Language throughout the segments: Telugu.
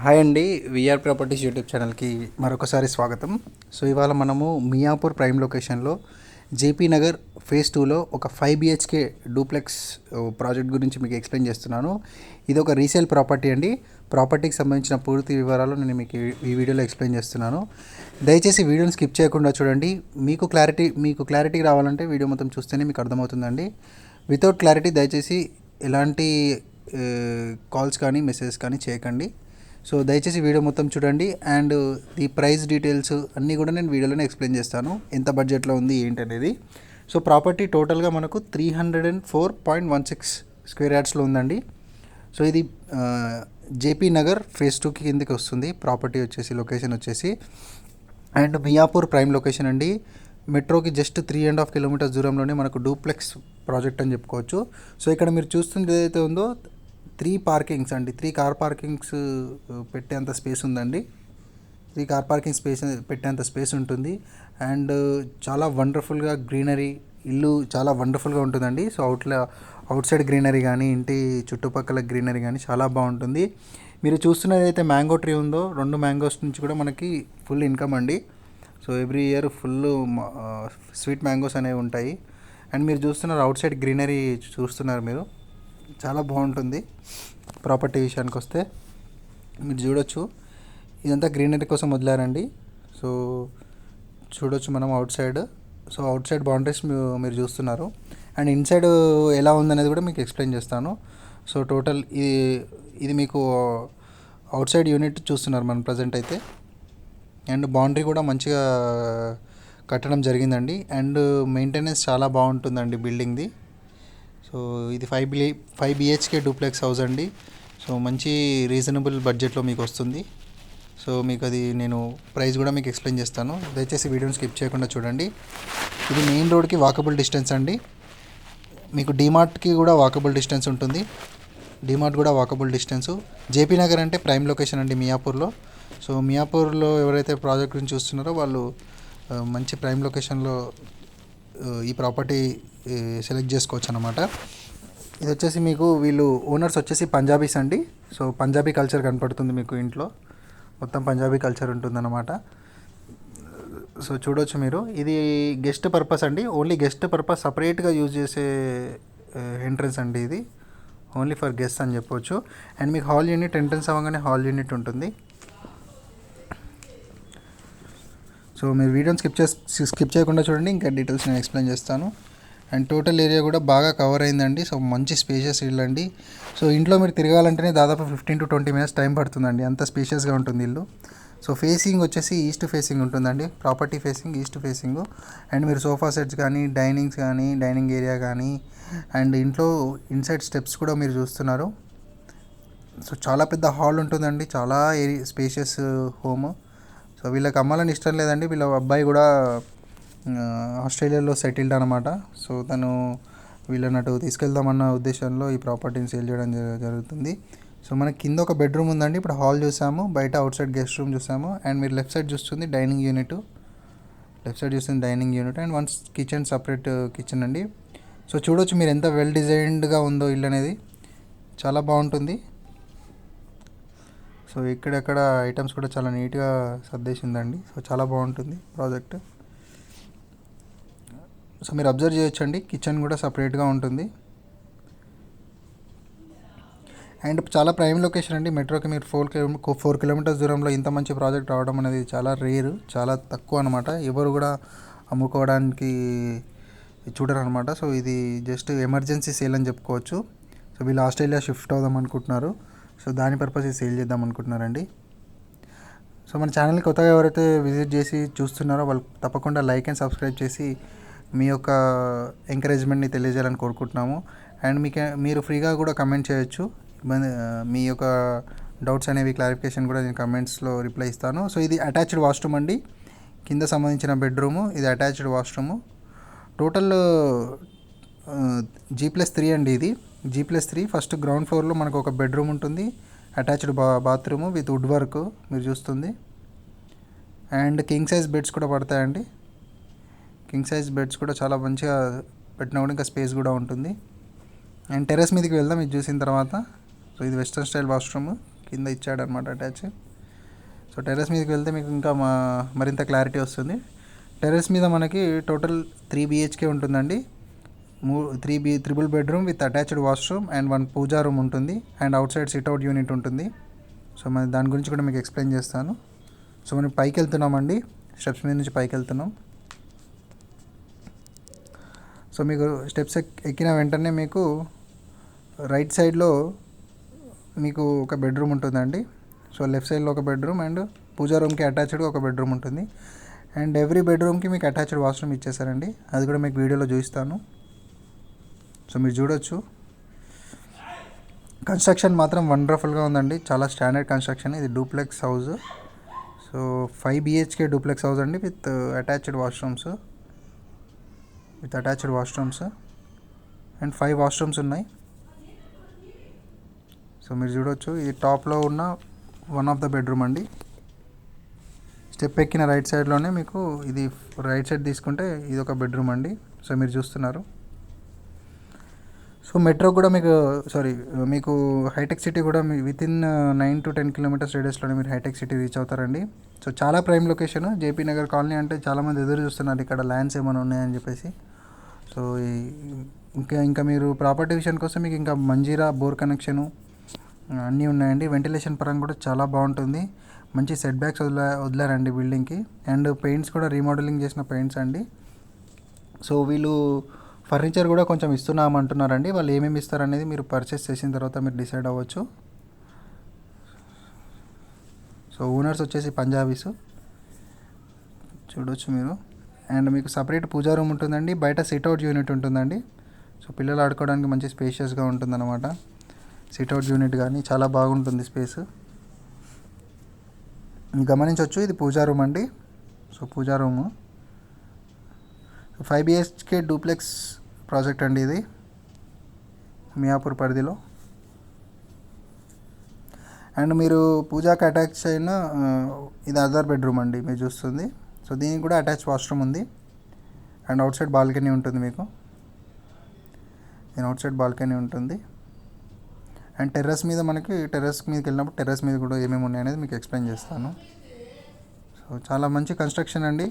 హాయ్ అండి. విఆర్ ప్రాపర్టీస్ యూట్యూబ్ ఛానల్కి మరొకసారి స్వాగతం. సో ఇవాళ మనము మియాపూర్ ప్రైమ్ లొకేషన్లో జేపీ నగర్ ఫేజ్ 2లో ఒక 5 బిహెచ్కే డూప్లెక్స్ ప్రాజెక్ట్ గురించి మీకు ఎక్స్ప్లెయిన్ చేస్తున్నాను. ఇది ఒక రీసేల్ ప్రాపర్టీ అండి. ప్రాపర్టీకి సంబంధించిన పూర్తి వివరాలు నేను మీకు ఈ వీడియోలో ఎక్స్ప్లెయిన్ చేస్తున్నాను. దయచేసి వీడియోని స్కిప్ చేయకుండా చూడండి. మీకు క్లారిటీ రావాలంటే వీడియో మొత్తం చూస్తేనే మీకు అర్థమవుతుందండి. వితౌట్ క్లారిటీ దయచేసి ఎలాంటి కాల్స్ కానీ మెసేజెస్ కానీ చేయకండి. సో దయచేసి వీడియో మొత్తం చూడండి. అండ్ ఈ ప్రైస్ డీటెయిల్స్ అన్నీ కూడా నేను వీడియోలోనే ఎక్స్ప్లెయిన్ చేస్తాను, ఎంత బడ్జెట్లో ఉంది ఏంటి అనేది. సో ప్రాపర్టీ టోటల్గా మనకు 304.16 స్క్వేర్ యార్డ్స్లో ఉందండి. సో ఇది జేపీ నగర్ ఫేజ్ 2కి కిందకి వస్తుంది. ప్రాపర్టీ వచ్చేసి లొకేషన్ వచ్చేసి అండ్ మియాపూర్ ప్రైమ్ లొకేషన్ అండి. మెట్రోకి జస్ట్ 3.5 కిలోమీటర్స్ దూరంలోనే మనకు డూప్లెక్స్ ప్రాజెక్ట్ అని చెప్పుకోవచ్చు. సో ఇక్కడ మీరు చూస్తుంది ఏదైతే ఉందో 3 పార్కింగ్స్ అండి. 3 కార్ పార్కింగ్స్ పెట్టేంత స్పేస్ ఉందండి. 3 కార్ పార్కింగ్ స్పేస్ పెట్టేంత స్పేస్ ఉంటుంది. అండ్ చాలా వండర్ఫుల్గా గ్రీనరీ, ఇల్లు చాలా వండర్ఫుల్గా ఉంటుందండి. సో అవుట్ సైడ్ గ్రీనరీ కానీ ఇంటి చుట్టుపక్కల గ్రీనరీ కానీ చాలా బాగుంటుంది. మీరు చూస్తున్నది అయితే మ్యాంగో ట్రీ ఉందో, 2 మ్యాంగోస్ నుంచి కూడా మనకి ఫుల్ ఇన్కమ్ అండి. So every year full sweet mangoes అనేవి ఉంటాయి. అండ్ మీరు చూస్తున్నారు అవుట్ సైడ్ గ్రీనరీ చూస్తున్నారు మీరు, చాలా బాగుంటుంది. ప్రాపర్టీ విషయానికి వస్తే మీరు చూడొచ్చు, ఇదంతా గ్రీనరీ కోసం వదిలారండి. సో చూడొచ్చు మనం out side. So out side boundaries మీరు చూస్తున్నారు. అండ్ ఇన్సైడ్ ఎలా ఉందనేది కూడా మీకు ఎక్స్ప్లెయిన్ చేస్తాను. సో టోటల్ ఇది మీకు అవుట్ సైడ్ యూనిట్ చూస్తున్నారు మనం ప్రజెంట్ అయితే. అండ్ బౌండరీ కూడా మంచిగా కట్టడం జరిగిందండి. అండ్ మెయింటెనెన్స్ చాలా బాగుంటుందండి బిల్డింగ్ది. సో ఇది 5 బిహెచ్కే డూప్లెక్స్ హౌస్ అండి. సో మంచి రీజనబుల్ బడ్జెట్లో మీకు వస్తుంది. సో మీకు అది నేను ప్రైస్ కూడా మీకు ఎక్స్ప్లెయిన్ చేస్తాను. దయచేసి వీడియోని స్కిప్ చేయకుండా చూడండి. ఇది మెయిన్ రోడ్కి వాకబుల్ డిస్టెన్స్ అండి. మీకు డీమార్ట్కి కూడా వాకబుల్ డిస్టెన్స్ ఉంటుంది. డీమార్ట్ కూడా వాకబుల్ డిస్టెన్సు. జేపీ నగర్ అంటే ప్రైమ్ లొకేషన్ అండి మియాపూర్లో. సో మియాపూర్లో ఎవరైతే ప్రాజెక్ట్ గురించి చూస్తున్నారో వాళ్ళు మంచి ప్రైమ్ లొకేషన్లో ఈ ప్రాపర్టీ సెలెక్ట్ చేసుకోవచ్చు అనమాట. ఇది వచ్చేసి మీకు వీళ్ళు ఓనర్స్ వచ్చేసి పంజాబీస్ అండి. సో పంజాబీ కల్చర్ కనపడుతుంది మీకు, ఇంట్లో మొత్తం పంజాబీ కల్చర్ ఉంటుందన్నమాట. సో చూడవచ్చు మీరు, ఇది గెస్ట్ పర్పస్ అండి. ఓన్లీ గెస్ట్ పర్పస్ సపరేట్గా యూజ్ చేసే ఎంట్రన్స్ అండి. ఇది ఓన్లీ ఫర్ గెస్ట్ అని చెప్పవచ్చు. అండ్ మీకు హాల్ యూనిట్ ఎంట్రన్స్ అవ్వగానే హాల్ యూనిట్ ఉంటుంది. సో మీరు వీడియోని స్కిప్ చేయకుండా చూడండి, ఇంకా డీటెయిల్స్ నేను ఎక్స్ప్లెయిన్ చేస్తాను. అండ్ టోటల్ ఏరియా కూడా బాగా కవర్ అయిందండి. సో మంచి స్పేషియస్ ఇల్లు అండి. సో ఇంట్లో మీరు తిరగాలంటేనే దాదాపు 15 to 20 మినిట్స్ టైం పడుతుందండి, అంత స్పేషియస్గా ఉంటుంది ఇల్లు. సో ఫేసింగ్ వచ్చేసి ఈస్ట్ ఫేసింగ్ ఉంటుందండి. Property facing east facing. And మీరు సోఫా సెట్స్ కానీ, డైనింగ్ ఏరియా కానీ, అండ్ ఇంట్లో ఇన్సైడ్ స్టెప్స్ కూడా మీరు చూస్తున్నారు. సో చాలా పెద్ద హాల్ ఉంటుందండి, చాలా స్పేషియస్ హోమ్. సో వీళ్ళకి అమ్మాలని ఇష్టం లేదండి. వీళ్ళ అబ్బాయి కూడా ఆస్ట్రేలియాలో సెటిల్డ్ అనమాట. సో తను వీళ్ళని అటు తీసుకెళ్దామన్న ఉద్దేశంలో ఈ ప్రాపర్టీని సేల్ చేయడం జరుగుతుంది. సో మనకి కింద ఒక బెడ్రూమ్ ఉందండి. ఇప్పుడు హాల్ చూసాము, బయట అవుట్ సైడ్ గెస్ట్ రూమ్ చూసాము. అండ్ మీరు లెఫ్ట్ సైడ్ చూస్తుంది dining unit. And once kitchen, separate kitchen అండి. సో చూడొచ్చు మీరు ఎంత వెల్ డిజైన్డ్గా ఉందో ఇల్లు అనేది, చాలా బాగుంటుంది. సో ఇక్కడెక్కడ ఐటమ్స్ కూడా చాలా నీట్గా సర్దేసిందండి. సో చాలా బాగుంటుంది ప్రాజెక్ట్. సో మీరు అబ్జర్వ్ చేయొచ్చండి, కిచెన్ కూడా సపరేట్గా ఉంటుంది. అండ్ చాలా ప్రైమ్ లొకేషన్ అండి. మెట్రోకి మీరు 4 కిలోమీటర్స్ దూరంలో ఇంత మంచి ప్రాజెక్ట్ రావడం అనేది చాలా రేరు, చాలా తక్కువ అనమాట. ఎవరు కూడా అమ్ముకోవడానికి చూడరు అనమాట. సో ఇది జస్ట్ ఎమర్జెన్సీ సేల్ అని చెప్పుకోవచ్చు. సో వీళ్ళు ఆస్ట్రేలియా షిఫ్ట్ అవుదాం అనుకుంటున్నారు. సో దాని పర్పస్ సేల్ చేద్దాం అనుకుంటున్నారండి. సో మన ఛానల్ని కొత్తగా ఎవరైతే విజిట్ చేసి చూస్తున్నారో వాళ్ళు తప్పకుండా లైక్ అండ్ సబ్స్క్రైబ్ చేసి మీ యొక్క ఎంకరేజ్మెంట్ని తెలియజేయాలని కోరుకుంటున్నాము. అండ్ మీరు ఫ్రీగా కూడా కమెంట్ చేయొచ్చు. మీ యొక్క డౌట్స్ అనేవి క్లారిఫికేషన్ కూడా నేను కమెంట్స్లో రిప్లై ఇస్తాను. సో ఇది అటాచ్డ్ వాష్రూమ్ అండి. కింద సంబంధించిన బెడ్రూము, ఇది అటాచ్డ్ వాష్రూము. టోటల్ G+3 అండి. ఇది G+3. ఫస్ట్ గ్రౌండ్ ఫ్లోర్లో మనకు ఒక బెడ్రూమ్ ఉంటుంది, attached bathroom with wood work మీరు చూస్తుంది. అండ్ కింగ్ సైజ్ బెడ్స్ కూడా పడతాయండి. కింగ్ సైజ్ బెడ్స్ కూడా చాలా మంచిగా పెట్టినా కూడా ఇంకా స్పేస్ కూడా ఉంటుంది. అండ్ టెర్రస్ మీదకి వెళ్దాం ఇది చూసిన తర్వాత. సో ఇది వెస్ట్రన్ స్టైల్ వాష్రూమ్. కింద ఇచ్చాడనమాట అటాచ్. సో టెర్రస్ మీదకి వెళ్తే మీకు ఇంకా మరింత క్లారిటీ వస్తుంది. టెర్రస్ మీద మనకి టోటల్ 3 BHK ఉంటుందండి. 3 triple bedroom with attached washroom and 1 puja room ఉంటుంది and outside sit out unit ఉంటుంది. సో మరి దాని గురించి కూడా మీకు ఎక్స్ప్లెయిన్ చేస్తాను. సో మనం పైకి వెళ్తున్నామండి, స్టెప్స్ మీద నుంచి పైకి వెళ్తున్నాం. సో మీకు స్టెప్స్ ఎక్కిన వెంటనే మీకు రైట్ సైడ్లో మీకు ఒక బెడ్రూమ్ ఉంటుందండి. సో లెఫ్ట్ సైడ్లో ఒక బెడ్రూమ్ అండ్ పూజా రూమ్కి అటాచ్డ్గా ఒక బెడ్రూమ్ ఉంటుంది. అండ్ ఎవ్రీ బెడ్రూమ్కి మీకు అటాచ్డ్ వాష్రూమ్ ఇచ్చేసారండి. అది కూడా మీకు వీడియోలో చూపిస్తాను. సో మీరు చూడొచ్చు. కన్స్ట్రక్షన్ మాత్రం వండర్ఫుల్గా ఉందండి, చాలా స్టాండర్డ్ కన్స్ట్రక్షన్. ఇది duplex house. So 5 BHK duplex house అండి with attached washrooms and 5 washrooms ఉన్నాయి. సో మీరు చూడొచ్చు, ఇది టాప్లో ఉన్న వన్ ఆఫ్ ద బెడ్రూమ్ అండి. స్టెప్ ఎక్కిన రైట్ సైడ్లోనే మీకు ఇది రైట్ సైడ్ తీసుకుంటే ఇది ఒక బెడ్రూమ్ అండి. సో మీరు చూస్తున్నారు. సో మెట్రో కూడా మీకు హైటెక్ సిటీ కూడా వితిన్ 9 to 10 కిలోమీటర్స్ రేడియస్లోనే మీరు హైటెక్ సిటీ రీచ్ అవుతారండి. సో చాలా prime location. JP Nagar colony అంటే చాలామంది ఎదురు చూస్తున్నారు ఇక్కడ ల్యాండ్స్ ఏమైనా ఉన్నాయని చెప్పేసి. సో ఇంకా మీరు ప్రాపర్టీ విషయం కోసం మీకు ఇంకా మంజీరా బోర్ కనెక్షను అన్నీ ఉన్నాయండి. వెంటిలేషన్ పరంగా కూడా చాలా బాగుంటుంది. మంచి సెట్ బ్యాక్స్ వదిలారండి బిల్డింగ్కి. అండ్ పెయింట్స్ కూడా రీమోడలింగ్ చేసిన పెయింట్స్ అండి. సో వీళ్ళు ఫర్నిచర్ కూడా కొంచెం ఇస్తున్నామంటున్నారండి. వాళ్ళు ఏమేమి ఇస్తారనేది మీరు పర్చేస్ చేసిన తర్వాత మీరు డిసైడ్ అవ్వచ్చు. సో ఓనర్స్ వచ్చేసి పంజాబీస్ చూడొచ్చు మీరు. అండ్ మీకు సపరేట్ పూజా రూమ్ ఉంటుందండి, బయట సిట్అవుట్ యూనిట్ ఉంటుందండి. సో పిల్లలు ఆడుకోవడానికి మంచి స్పేషియస్గా ఉంటుందన్నమాట. సిట్అవుట్ యూనిట్ కానీ చాలా బాగుంటుంది స్పేస్. గమనించవచ్చు, ఇది పూజా రూమ్ అండి. సో పూజా రూము 5 BHK డూప్లెక్స్ ప్రాజెక్ట్ అండి ఇది మియాపూర్ పరిధిలో. అండ్ మీరు పూజాకి అటాచ్ అయిన ఇది అదర్ బెడ్రూమ్ అండి మీరు చూస్తుంది. సో దీనికి కూడా అటాచ్ వాష్రూమ్ ఉంది అండ్ అవుట్ సైడ్ బాల్కనీ ఉంటుంది మీకు. దీని అవుట్ సైడ్ బాల్కనీ ఉంటుంది. అండ్ టెర్రస్ మీదకి వెళ్ళినప్పుడు టెర్రస్ మీద కూడా ఏమేమి ఉన్నాయనేది మీకు ఎక్స్ప్లెయిన్ చేస్తాను. సో చాలా మంచి కన్స్ట్రక్షన్ అండి,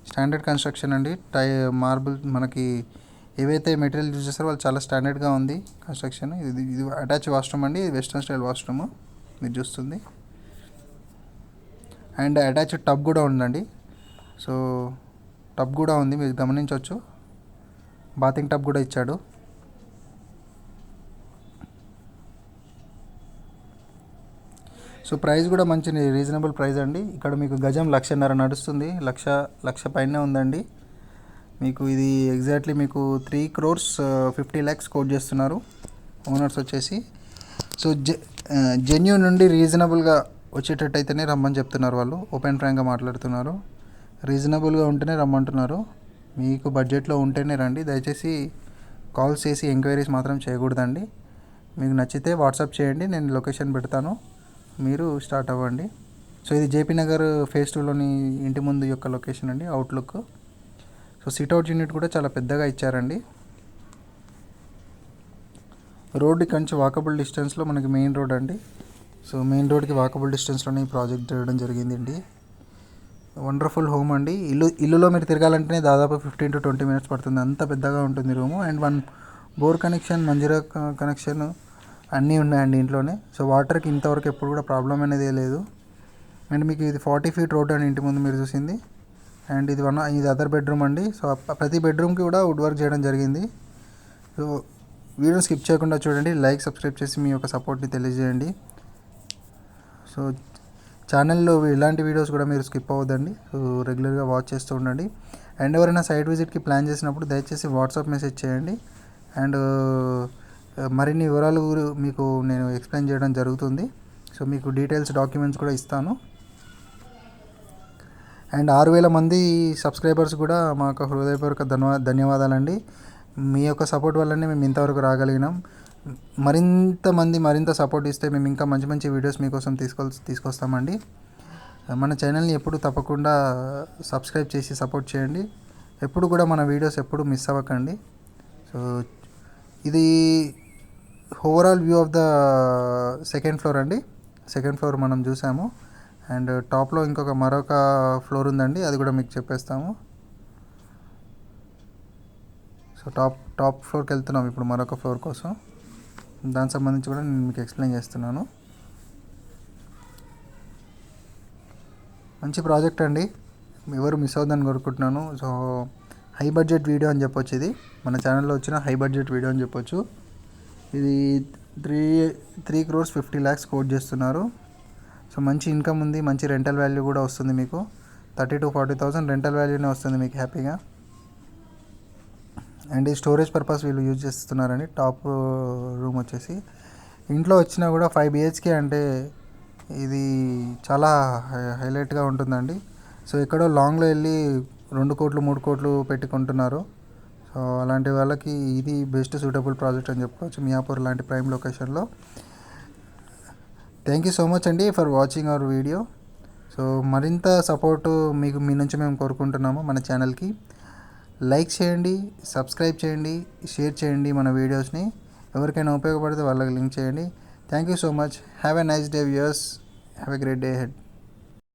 స్టాండర్డ్ కన్స్ట్రక్షన్ అండి. మార్బుల్ మనకి ఏవైతే మెటీరియల్ యూజ్ చేస్తారో వాళ్ళు చాలా స్టాండర్డ్గా ఉంది కన్స్ట్రక్షన్. ఇది అటాచ్ వాష్రూమ్ అండి, వెస్ట్రన్ స్టైల్ వాష్రూమ్ మీరు చూస్తుంది. అండ్ అటాచ్ టబ్ కూడా ఉందండి. సో టబ్ కూడా ఉంది మీరు గమనించవచ్చు, బాతింగ్ టబ్ కూడా ఇచ్చాడు. సో ప్రైస్ కూడా మంచి రీజనబుల్ ప్రైస్ అండి. ఇక్కడ మీకు గజం 1,50,000 నడుస్తుంది, లక్ష పైనే ఉందండి. మీకు ఇది ఎగ్జాక్ట్లీ మీకు 3,50,00,000 కోట్ చేస్తున్నారు ఓనర్స్ వచ్చేసి. సో జెన్యూన్ నుండి రీజనబుల్గా వచ్చేటట్టయితేనే రమ్మని చెప్తున్నారు వాళ్ళు. ఓపెన్ ఫ్రాంక్గా మాట్లాడుతున్నారు. రీజనబుల్గా ఉంటేనే రమ్మంటున్నారు. మీకు బడ్జెట్లో ఉంటేనే రండి. దయచేసి కాల్స్ చేసి ఎంక్వైరీస్ మాత్రం చేయకూడదండి. మీకు నచ్చితే వాట్సాప్ చేయండి, నేను లొకేషన్ పెడతాను, మీరు స్టార్ట్ అవ్వండి. సో ఇది జేపీ నగర్ ఫేజ్ 2లోని ఇంటి ముందు యొక్క లొకేషన్ అండి, అవుట్లుక్. సో సిట్అవుట్ యూనిట్ కూడా చాలా పెద్దగా ఇచ్చారండి. రోడ్డుకి కొంచెం వాకబుల్ డిస్టెన్స్లో మనకి మెయిన్ రోడ్ అండి. సో మెయిన్ రోడ్కి వాకబుల్ డిస్టెన్స్లోనే ఈ ప్రాజెక్ట్ చేయడం జరిగిందండి. వండర్ఫుల్ హోమ్ అండి. ఇల్లులో మీరు తిరగాలంటేనే దాదాపు 15 to 20 minutes పడుతుంది, అంత పెద్దగా ఉంటుంది room. And 1 bore connection, Manjeera connection అన్నీ ఉన్నాయండి ఇంట్లోనే. సో వాటర్కి ఇంతవరకు ఎప్పుడు కూడా ప్రాబ్లం అనేది లేదు. అండ్ మీకు ఇది 40 feet రోడ్ అండి ఇంటి ముందు మీరు చూసింది. అండ్ ఇది అదర్ బెడ్రూమ్ అండి. సో ప్రతి బెడ్రూమ్కి కూడా వుడ్ వర్క్ చేయడం జరిగింది. సో వీడియో స్కిప్ చేయకుండా చూడండి, లైక్ సబ్స్క్రైబ్ చేసి మీ యొక్క సపోర్ట్ని తెలియజేయండి. సో ఛానల్లో ఇలాంటి వీడియోస్ కూడా మీరు స్కిప్ అవ్వద్దండి. సో రెగ్యులర్గా వాచ్ చేస్తూ ఉండండి. అండ్ ఎవరైనా సైట్ విజిట్కి ప్లాన్ చేసినప్పుడు దయచేసి వాట్సాప్ మెసేజ్ చేయండి. అండ్ మరిన్ని వివరాలు మీకు నేను ఎక్స్ప్లెయిన్ చేయడం జరుగుతుంది. సో మీకు డీటెయిల్స్ డాక్యుమెంట్స్ కూడా ఇస్తాను. అండ్ 6,000 మంది సబ్స్క్రైబర్స్ కూడా మాకు హృదయపూర్వక ధన్యవాదాలండి. మీ యొక్క సపోర్ట్ వల్లనే మేము ఇంతవరకు రాగలిగినాం. మరింత సపోర్ట్ ఇస్తే మేము ఇంకా మంచి మంచి వీడియోస్ మీకోసం తీసుకొస్తామండి. మన ఛానల్ని ఎప్పుడు తప్పకుండా సబ్స్క్రైబ్ చేసి సపోర్ట్ చేయండి. ఎప్పుడు కూడా మన వీడియోస్ ఎప్పుడు మిస్ అవ్వకండి. సో ఇది overall view of the second floor అండి. సెకండ్ ఫ్లోర్ మనం చూసాము. అండ్ టాప్లో మరొక ఫ్లోర్ ఉందండి, అది కూడా మీకు చెప్పేస్తాము. సో టాప్ ఫ్లోర్కి వెళ్తున్నాం ఇప్పుడు మరొక ఫ్లోర్ కోసం. దానికి సంబంధించి కూడా నేను మీకు ఎక్స్ప్లెయిన్ చేస్తున్నాను. మంచి ప్రాజెక్ట్ అండి, ఎవరు మిస్ అవుతుందని కోరుకుంటున్నాను. సో హై బడ్జెట్ వీడియో అని చెప్పొచ్చు, ఇది మన ఛానల్లో వచ్చిన హై బడ్జెట్ వీడియో అని చెప్పొచ్చు. ఇది 3,50,00,000 కోట్ చేస్తున్నారు. సో మంచి ఇన్కమ్ ఉంది, మంచి రెంటల్ వాల్యూ కూడా వస్తుంది మీకు. 30,000 to 40,000 రెంటల్ వాల్యూనే వస్తుంది మీకు హ్యాపీగా. అండ్ ఈ స్టోరేజ్ పర్పస్ వీళ్ళు యూజ్ చేస్తున్నారని. టాప్ రూమ్ వచ్చేసి ఇంట్లో వచ్చినా కూడా 5 BHK అంటే ఇది చాలా హైలైట్గా ఉంటుందండి. సో ఎక్కడో లాంగ్లో వెళ్ళి 2 కోట్లు 3 కోట్లు పెట్టుకుంటున్నారు. సో అలాంటి వాళ్ళకి ఇది బెస్ట్ సూటబుల్ ప్రాజెక్ట్ అని చెప్పుకోవచ్చు మియాపూర్ లాంటి ప్రైమ్ లొకేషన్లో. థ్యాంక్ యూ సో మచ్ అండి for watching our video. So మరింత సపోర్టు మీ నుంచి మేము కోరుకుంటున్నాము. మన ఛానల్కి లైక్ చేయండి, సబ్స్క్రైబ్ చేయండి, షేర్ చేయండి మన వీడియోస్ని. ఎవరికైనా ఉపయోగపడితే వాళ్ళకి లింక్ చేయండి. Thank you so much. Have a nice day viewers. Have a great day head.